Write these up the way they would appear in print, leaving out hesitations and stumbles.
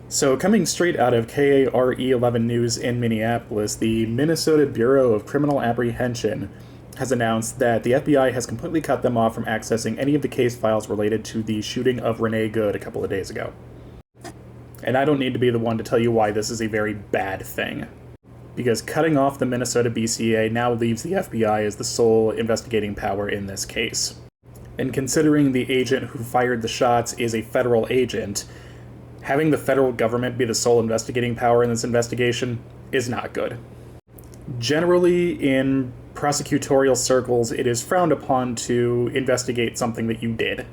So, coming straight out of KARE 11 News in Minneapolis, the Minnesota Bureau of Criminal Apprehension has announced that the FBI has completely cut them off from accessing any of the case files related to the shooting of Renee Good a couple of days ago. And I don't need to be the one to tell you why this is a very bad thing. Because cutting off the Minnesota BCA now leaves the FBI as the sole investigating power in this case. And considering the agent who fired the shots is a federal agent, having the federal government be the sole investigating power in this investigation is not good. Generally, in prosecutorial circles, it is frowned upon to investigate something that you did.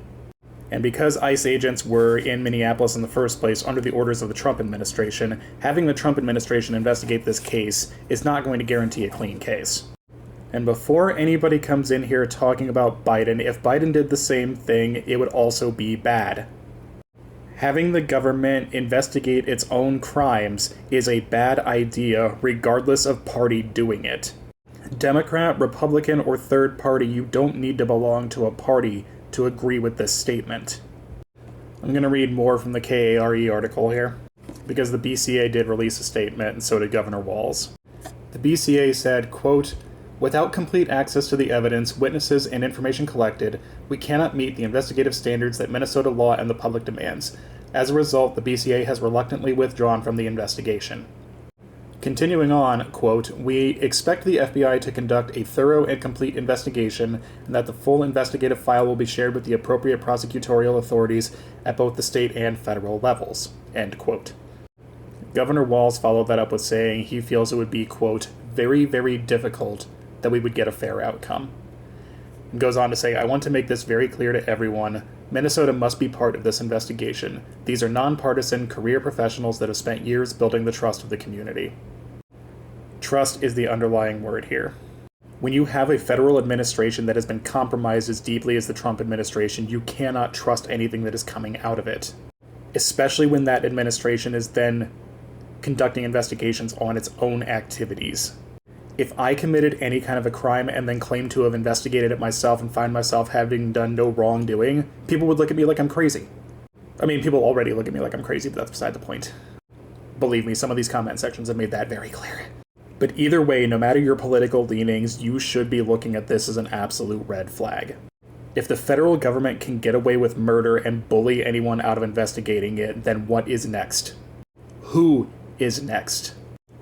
And because ICE agents were in Minneapolis in the first place under the orders of the Trump administration, having the Trump administration investigate this case is not going to guarantee a clean case. And before anybody comes in here talking about Biden, if Biden did the same thing, it would also be bad. Having the government investigate its own crimes is a bad idea, regardless of party doing it. Democrat, Republican, or third party, you don't need to belong to a party to agree with this statement. I'm going to read more from the KARE article here, because the BCA did release a statement, and so did Governor Walz. The BCA said, quote, "Without complete access to the evidence, witnesses, and information collected, we cannot meet the investigative standards that Minnesota law and the public demands. As a result, the BCA has reluctantly withdrawn from the investigation." Continuing on, quote, "We expect the FBI to conduct a thorough and complete investigation, and that the full investigative file will be shared with the appropriate prosecutorial authorities at both the state and federal levels," end quote. Governor Walz followed that up with saying he feels it would be, quote, "very, very difficult that we would get a fair outcome." And goes on to say, "I want to make this very clear to everyone. Minnesota must be part of this investigation. These are nonpartisan career professionals that have spent years building the trust of the community." Trust is the underlying word here. When you have a federal administration that has been compromised as deeply as the Trump administration, you cannot trust anything that is coming out of it. Especially when that administration is then conducting investigations on its own activities. If I committed any kind of a crime and then claimed to have investigated it myself and find myself having done no wrongdoing, people would look at me like I'm crazy. I mean, people already look at me like I'm crazy, but that's beside the point. Believe me, some of these comment sections have made that very clear. But either way, no matter your political leanings, you should be looking at this as an absolute red flag. If the federal government can get away with murder and bully anyone out of investigating it, then what is next? Who is next?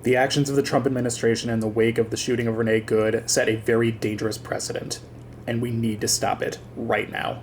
The actions of the Trump administration in the wake of the shooting of Renee Good set a very dangerous precedent, and we need to stop it right now.